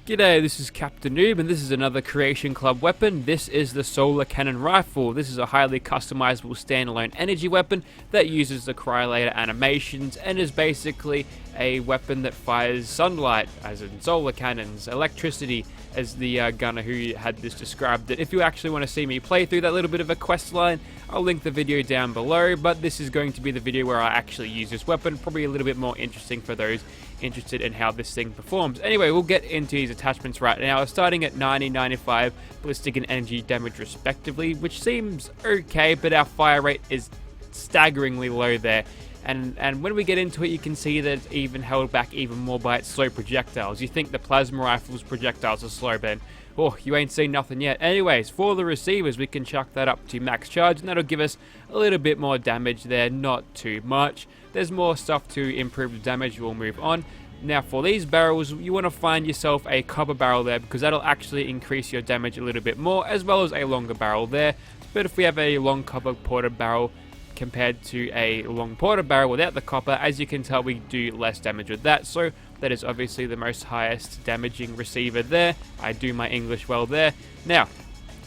G'day, this is Captainoob, and this is another Creation Club weapon. This is the Solar Cannon Rifle. This is a highly customizable standalone energy weapon that uses the cryolator animations and is basically a weapon that fires sunlight, as in solar cannons, electricity, as the gunner who had this described it. If you actually want to see me play through that little bit of a quest line, I'll link the video down below, but this is going to be the video where I actually use this weapon, probably a little bit more interesting for those interested in how this thing performs. Anyway, we'll get into these attachments right now, starting at 90, 95 ballistic and energy damage respectively, which seems okay, but our fire rate is staggeringly low there. And when we get into it, you can see that it's even held back even more by its slow projectiles. You think the plasma rifle's projectiles are slow, Ben? Oh, you ain't seen nothing yet. Anyways, for the receivers, we can chuck that up to max charge, and that'll give us a little bit more damage there, not too much. There's more stuff to improve the damage, we'll move on. Now for these barrels, you want to find yourself a copper barrel there, because that'll actually increase your damage a little bit more, as well as a longer barrel there. But if we have a long copper ported barrel compared to a long ported barrel without the copper, as you can tell, we do less damage with that, so that is obviously the most highest damaging receiver there. I do my English well there. Now,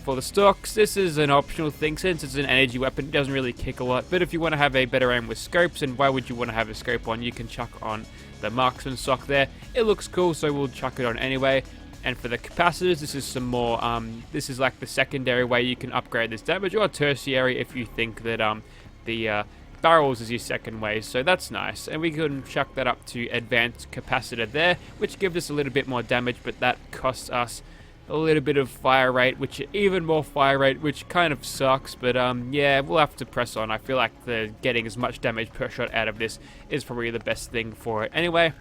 for the stocks, this is an optional thing since it's an energy weapon. It doesn't really kick a lot, but if you want to have a better aim with scopes, and why would you want to have a scope on, you can chuck on the marksman stock there. It looks cool, so we'll chuck it on anyway. And for the capacitors, this is some more, this is like the secondary way you can upgrade this damage, or tertiary if you think that the barrels is your second way, so that's nice. And we can chuck that up to advanced capacitor there, which gives us a little bit more damage, but that costs us a little bit of fire rate, which even more fire rate, which kind of sucks, but yeah, we'll have to press on. I feel like getting as much damage per shot out of this is probably the best thing for it anyway.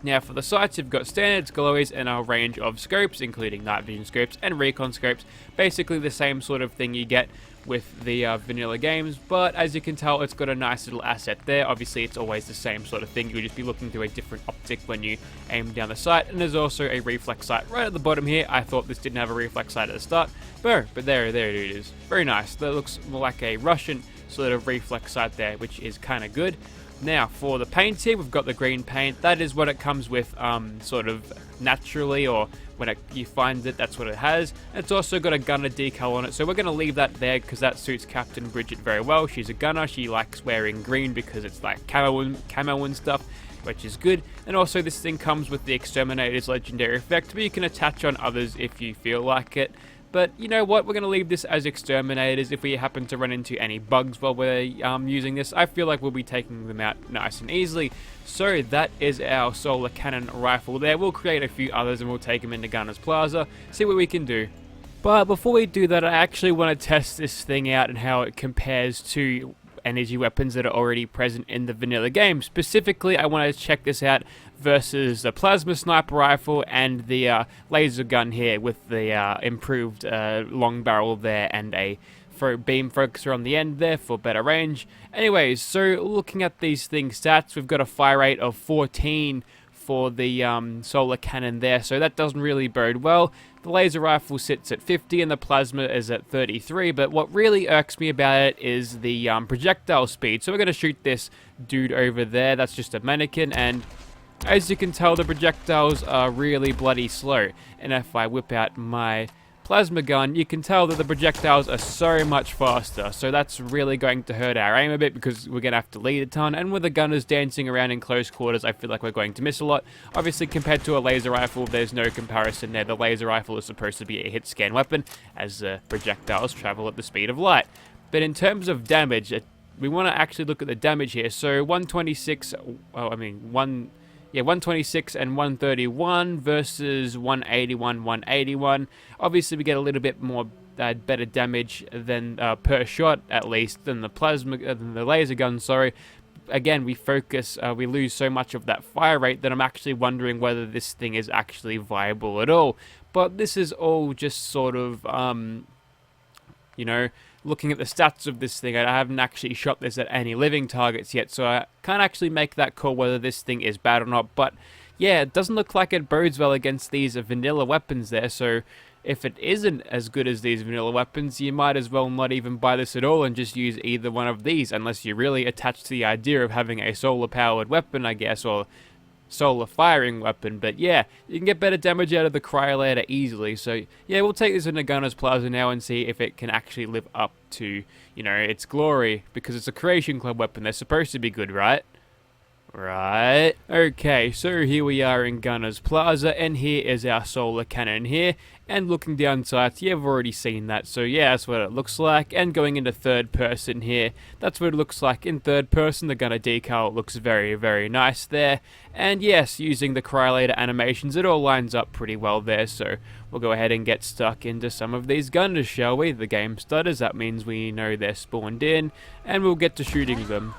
Now for the sights, you've got standards, glowies, and a range of scopes, including night vision scopes and recon scopes. Basically the same sort of thing you get with the vanilla games, but as you can tell, it's got a nice little asset there. Obviously it's always the same sort of thing, you'll just be looking through a different optic when you aim down the sight. And there's also a reflex sight right at the bottom here. I thought this didn't have a reflex sight at the start, but there it is. Very nice. That looks more like a Russian sort of reflex sight there, which is kind of good. Now for the paint here, we've got the green paint. That is what it comes with sort of naturally, or when you find it, that's what it has. It's also got a gunner decal on it, so we're going to leave that there because that suits Captain Bridget very well. She's a gunner, she likes wearing green because it's like camo and stuff, which is good. And also this thing comes with the Exterminator's legendary effect, but you can attach on others if you feel like it. But you know what, we're going to leave this as Exterminators. If we happen to run into any bugs while we're using this, I feel like we'll be taking them out nice and easily. So that is our Solar Cannon Rifle there. We'll create a few others and we'll take them into Gunner's Plaza, see what we can do. But before we do that, I actually want to test this thing out and how it compares to energy weapons that are already present in the vanilla game. Specifically, I want to check this out versus the plasma sniper rifle and the laser gun here with the improved long barrel there and a beam focuser on the end there for better range. Anyways, so looking at these things stats, we've got a fire rate of 14 for the solar cannon there, so that doesn't really bode well. The laser rifle sits at 50 and the plasma is at 33, but what really irks me about it is the projectile speed. So we're going to shoot this dude over there. That's just a mannequin, and as you can tell, the projectiles are really bloody slow. And if I whip out my plasma gun, you can tell that the projectiles are so much faster, so that's really going to hurt our aim a bit because we're going to have to lead a ton, and with the gunners dancing around in close quarters, I feel like we're going to miss a lot. Obviously, compared to a laser rifle, there's no comparison there. The laser rifle is supposed to be a hit scan weapon, as projectiles travel at the speed of light. But in terms of damage, we want to actually look at the damage here. So 126, 126 and 131 versus 181, 181. Obviously, we get a little bit more better damage than per shot, at least, than the laser gun. Sorry. Again, we lose so much of that fire rate that I'm actually wondering whether this thing is actually viable at all. But this is all just sort of, you know, looking at the stats of this thing. I haven't actually shot this at any living targets yet, so I can't actually make that call whether this thing is bad or not. But yeah, it doesn't look like it bodes well against these vanilla weapons there, so if it isn't as good as these vanilla weapons, you might as well not even buy this at all and just use either one of these, unless you're really attached to the idea of having a solar powered weapon, I guess, or solar firing weapon. But yeah, you can get better damage out of the Cryolator easily. So yeah, we'll take this into Gunner's Plaza now and see if it can actually live up to, you know, its glory, because it's a Creation Club weapon. They're supposed to be good, right? Right. Okay, so here we are in Gunner's Plaza, and here is our solar cannon here. And looking down sights, you've already seen that, so yeah, that's what it looks like. And going into third person here, that's what it looks like in third person. The Gunner decal looks very, very nice there. And yes, using the Cryolator animations, it all lines up pretty well there, so we'll go ahead and get stuck into some of these Gunners, shall we? The game stutters, that means we know they're spawned in, and we'll get to shooting them.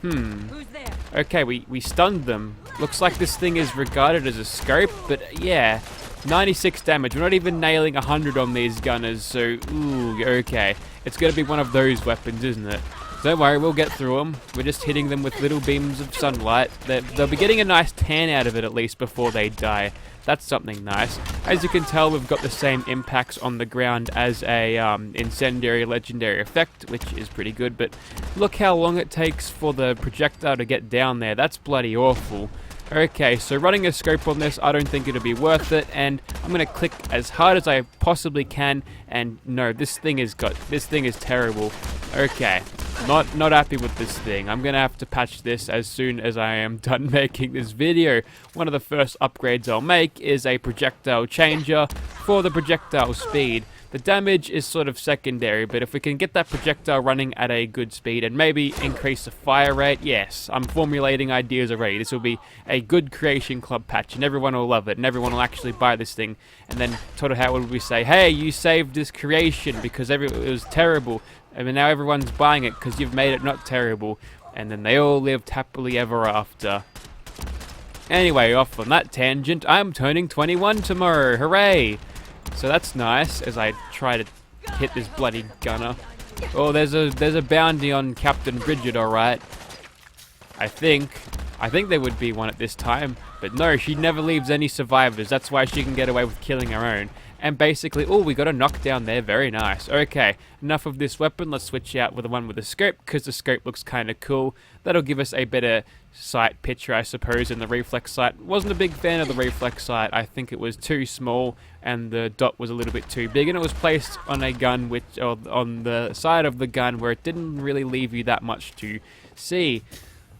Who's there? Okay, we stunned them. Looks like this thing is regarded as a scope, but yeah, 96 damage. We're not even nailing 100 on these Gunners, so ooh, okay. It's going to be one of those weapons, isn't it? Don't worry, we'll get through them. We're just hitting them with little beams of sunlight. They'll be getting a nice tan out of it at least before they die. That's something nice. As you can tell, we've got the same impacts on the ground as a incendiary legendary effect, which is pretty good, but look how long it takes for the projectile to get down there. That's bloody awful. Okay, so running a scope on this, I don't think it'll be worth it, and I'm gonna click as hard as I possibly can, and no, this thing is terrible. Okay, not happy with this thing. I'm gonna have to patch this as soon as I am done making this video. One of the first upgrades I'll make is a projectile changer for the projectile speed. The damage is sort of secondary, but if we can get that projectile running at a good speed and maybe increase the fire rate, yes, I'm formulating ideas already. This will be a good Creation Club patch, and everyone will love it, and everyone will actually buy this thing. And then Toto Howard will say, hey, you saved this creation because it was terrible, and now everyone's buying it because you've made it not terrible. And then they all lived happily ever after. Anyway, off on that tangent, I'm turning 21 tomorrow, hooray! So that's nice, as I try to hit this bloody Gunner. Oh, there's a bounty on Captain Bridget, alright. I think there would be one at this time. But no, she never leaves any survivors. That's why she can get away with killing her own. And basically, oh, we got a knockdown there. Very nice. Okay, enough of this weapon. Let's switch out with the one with the scope, because the scope looks kind of cool. That'll give us a better sight picture, I suppose, in the reflex sight. Wasn't a big fan of the reflex sight. I think it was too small, and the dot was a little bit too big, and it was placed on a gun, or on the side of the gun, where it didn't really leave you that much to see.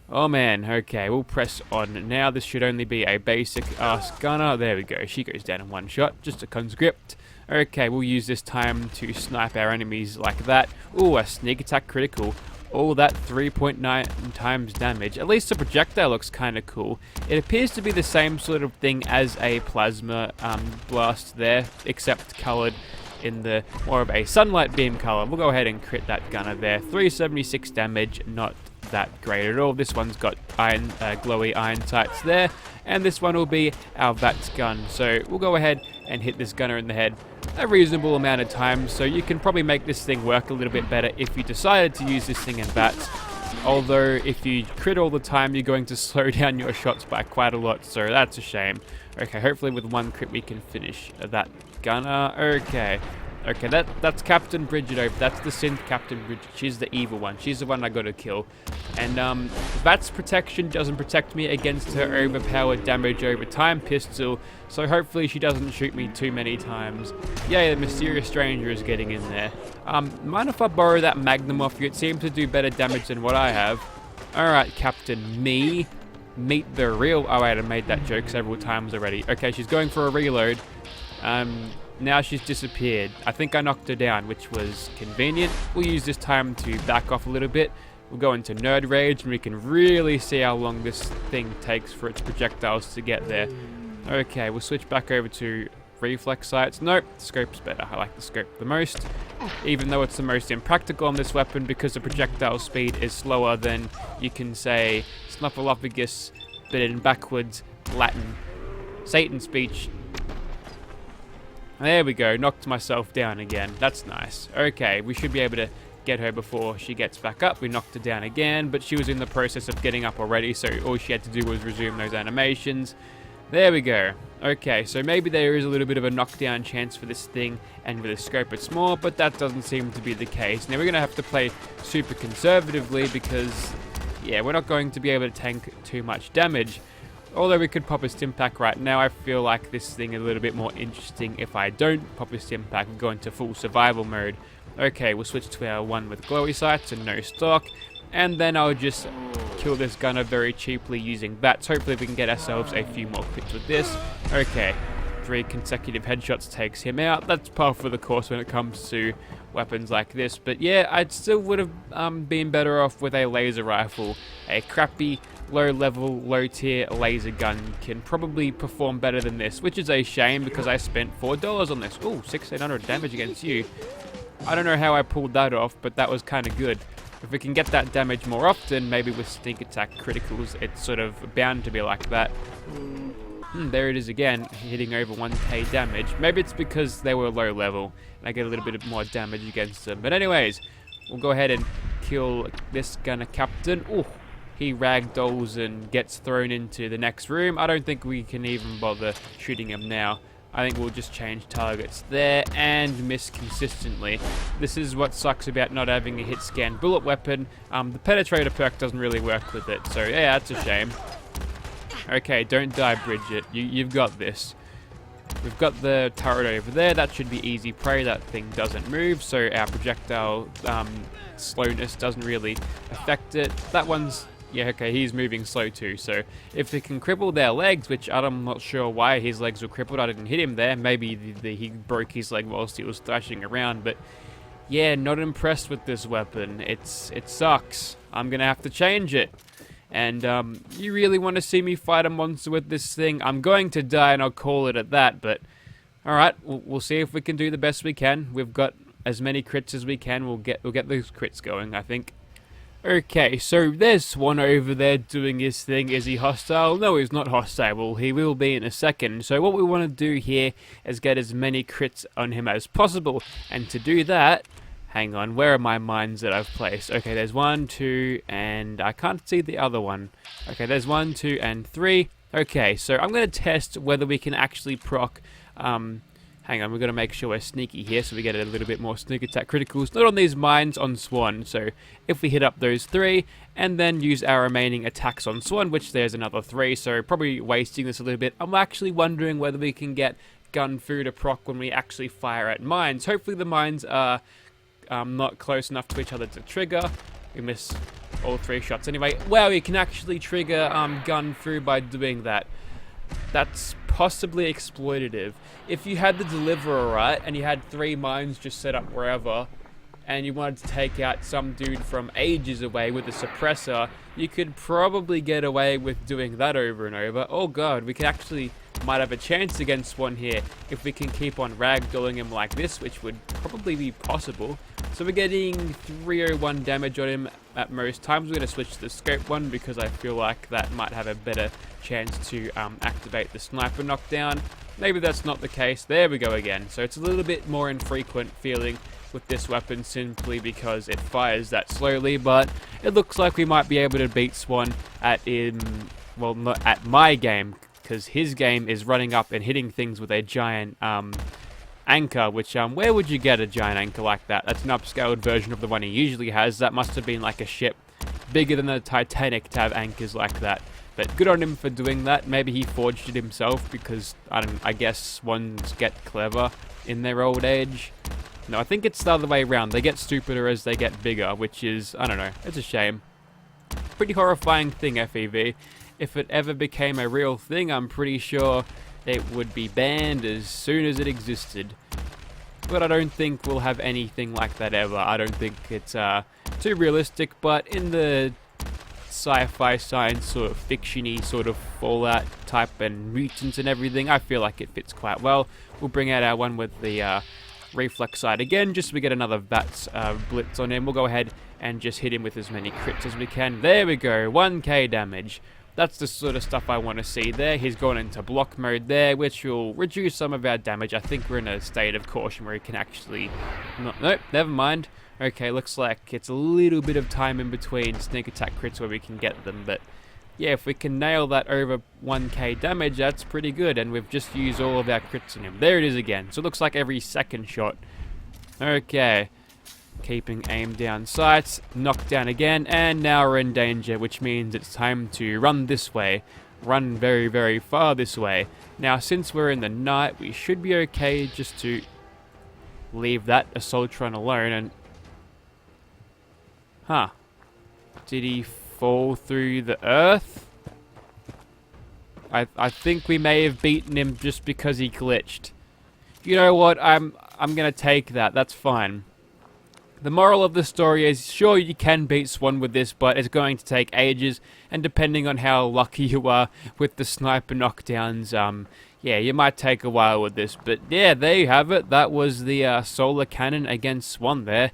Oh man, okay, we'll press on now. This should only be a basic ass Gunner. There we go, she goes down in one shot, just a conscript. Okay, we'll use this time to snipe our enemies like that. Ooh, a sneak attack critical. All that 3.9 times damage. At least the projectile looks kind of cool. It appears to be the same sort of thing as a plasma blast there, except coloured in the more of a sunlight beam colour. We'll go ahead and crit that Gunner there. 376 damage, not that great at all. This one's got iron, glowy iron sights there, and this one will be our VATS gun. So we'll go ahead and hit this Gunner in the head a reasonable amount of times, so you can probably make this thing work a little bit better if you decided to use this thing in VATS. Although if you crit all the time, you're going to slow down your shots by quite a lot, so that's a shame. Okay, hopefully with one crit we can finish that Gunner. Okay, that's Captain Bridget over. That's the synth Captain Bridget. She's the evil one. She's the one I gotta kill. And VATS protection doesn't protect me against her overpowered damage over time pistol, so hopefully she doesn't shoot me too many times. Yeah, the mysterious stranger is getting in there. Mind if I borrow that Magnum off you? It seems to do better damage than what I have. Alright, Captain Meet the real... Oh wait, I made that joke several times already. Okay, she's going for a reload. Now she's disappeared. I think I knocked her down, which was convenient. We'll use this time to back off a little bit. We'll go into Nerd Rage, and we can really see how long this thing takes for its projectiles to get there. Okay, we'll switch back over to reflex sights. Nope, the scope's better. I like the scope the most, even though it's the most impractical on this weapon because the projectile speed is slower than, you can say, Snuffleupagus, but in backwards Latin. Satan speech. There we go, knocked myself down again. That's nice. Okay, we should be able to get her before she gets back up. We knocked her down again, but she was in the process of getting up already, so all she had to do was resume those animations. There we go. Okay, so maybe there is a little bit of a knockdown chance for this thing, and with a scope it's more, but that doesn't seem to be the case. Now we're going to have to play super conservatively because, yeah, we're not going to be able to tank too much damage. Although we could pop a stim pack right now, I feel like this thing is a little bit more interesting if I don't pop a stim pack and go into full survival mode. Okay, we'll switch to our one with glowy sights and no stock, and then I'll just kill this gunner very cheaply using bats. Hopefully we can get ourselves a few more hits with this. Okay, 3 consecutive headshots takes him out. That's par for the course when it comes to weapons like this. But yeah, I still would have been better off with a laser rifle. A crappy, low-level, low-tier laser gun can probably perform better than this, which is a shame because I spent $4 on this. Ooh, 1600 damage against you. I don't know how I pulled that off, but that was kind of good. If we can get that damage more often, maybe with sneak attack criticals, it's sort of bound to be like that. There it is again, hitting over 1k damage. Maybe it's because they were low level, and I get a little bit more damage against them. But anyways, we'll go ahead and kill this gunner captain. Ooh, he ragdolls and gets thrown into the next room. I don't think we can even bother shooting him now. I think we'll just change targets there and miss consistently. This is what sucks about not having a hit scan bullet weapon. The penetrator perk doesn't really work with it, so yeah, that's a shame. Okay, don't die, Bridget. You've got this. We've got the turret over there. That should be easy prey. That thing doesn't move, so our projectile slowness doesn't really affect it. That one's... yeah, okay, he's moving slow too, so if we can cripple their legs, which I'm not sure why his legs were crippled, I didn't hit him there, maybe he broke his leg whilst he was thrashing around, but yeah, not impressed with this weapon. It sucks. I'm gonna have to change it. And you really want to see me fight a monster with this thing? I'm going to die and I'll call it at that, but alright, we'll see if we can do the best we can. We've got as many crits as we can. We'll get those crits going, I think. Okay, so there's one over there doing his thing. Is he hostile? No, he's not hostile. He will be in a second. So what we want to do here is get as many crits on him as possible. And to do that, hang on, where are my mines that I've placed? Okay, there's 1, 2, and I can't see the other one. Okay, there's 1, 2, and 3. Okay, so I'm going to test whether we can actually proc... hang on, we've got to make sure we're sneaky here so we get a little bit more sneak attack criticals. Not on these mines, on Swan. So if we hit up those 3 and then use our remaining attacks on Swan, which there's another 3, so probably wasting this a little bit. I'm actually wondering whether we can get gun fu to proc when we actually fire at mines. Hopefully the mines are not close enough to each other to trigger. We miss all 3 shots anyway. Wow, you can actually trigger gun fu by doing that. That's possibly exploitative. If you had the deliverer, right, and you had 3 mines just set up wherever, and you wanted to take out some dude from ages away with a suppressor, you could probably get away with doing that over and over. Oh god, we could actually might have a chance against one here if we can keep on ragdolling him like this, which would probably be possible. So we're getting 301 damage on him at most times. We're going to switch to the scope one because I feel like that might have a better chance to activate the sniper knockdown. Maybe that's not the case. There we go again. So it's a little bit more infrequent feeling with this weapon simply because it fires that slowly, but it looks like we might be able to beat Swan at well, not at my game, because his game is running up and hitting things with a giant anchor, which where would you get a giant anchor like that? That's an upscaled version of the one he usually has. That must have been like a ship bigger than the Titanic to have anchors like that. But good on him for doing that. Maybe he forged it himself because I guess swans get clever in their old age. No, I think it's the other way around. They get stupider as they get bigger, which is, I don't know, it's a shame. Pretty horrifying thing, FEV. If it ever became a real thing, I'm pretty sure it would be banned as soon as it existed. But I don't think we'll have anything like that ever. I don't think it's too realistic, but in the sci-fi science sort of fiction-y sort of Fallout type and mutants and everything, I feel like it fits quite well. We'll bring out our one with the reflex side again, just so we get another VATS blitz on him. We'll go ahead and just hit him with as many crits as we can. There we go, 1k damage. That's the sort of stuff I want to see there. He's gone into block mode there, which will reduce some of our damage. I think we're in a state of caution where he can actually... Nope, never mind. Okay, looks like it's a little bit of time in between sneak attack crits where we can get them, but yeah, if we can nail that over 1k damage, that's pretty good, and we've just used all of our crits on him. There it is again. So it looks like every second shot. Okay. Keeping aim down sights, knocked down again, and now we're in danger, which means it's time to run this way. run very, very far this way. Now, since we're in the night, we should be okay just to leave that assaultron alone. And huh, did he fall through the earth? I think we may have beaten him just because he glitched. You know what? I'm gonna take that. That's fine. The moral of the story is, sure, you can beat Swan with this, but it's going to take ages, and depending on how lucky you are with the sniper knockdowns, yeah, you might take a while with this. But yeah, there you have it. That was the solar cannon against Swan there.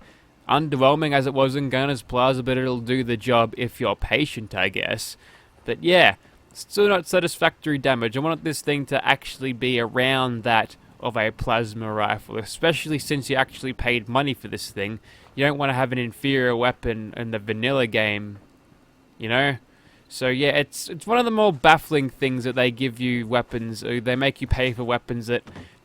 Underwhelming as it was in Gunner's Plaza, but it'll do the job if you're patient, I guess. But yeah, still not satisfactory damage. I want this thing to actually be around that of a plasma rifle, especially since you actually paid money for this thing. You don't want to have an inferior weapon in the vanilla game, you know? So yeah, it's one of the more baffling things that they give you weapons. They make you pay for weapons that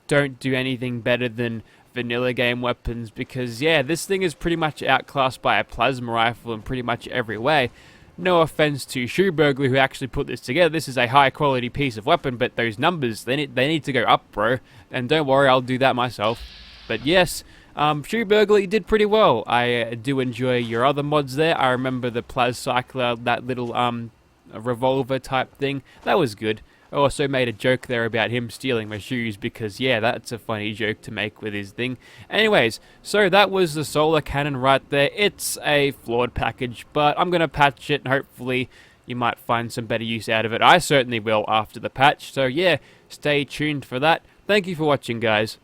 don't do anything better than vanilla game weapons, because yeah, this thing is pretty much outclassed by a plasma rifle in pretty much every way. No offense to Shoe Burglar who actually put this together. This is a high quality piece of weapon, but those numbers, they need to go up, bro. And don't worry, I'll do that myself. But yes, Shoe Burglar, you did pretty well. I do enjoy your other mods there. I remember the Plas Cycler, that little revolver type thing. That was good. I also made a joke there about him stealing my shoes because, yeah, that's a funny joke to make with his thing. Anyways, so that was the solar cannon right there. It's a flawed package, but I'm going to patch it and hopefully you might find some better use out of it. I certainly will after the patch. So, yeah, stay tuned for that. Thank you for watching, guys.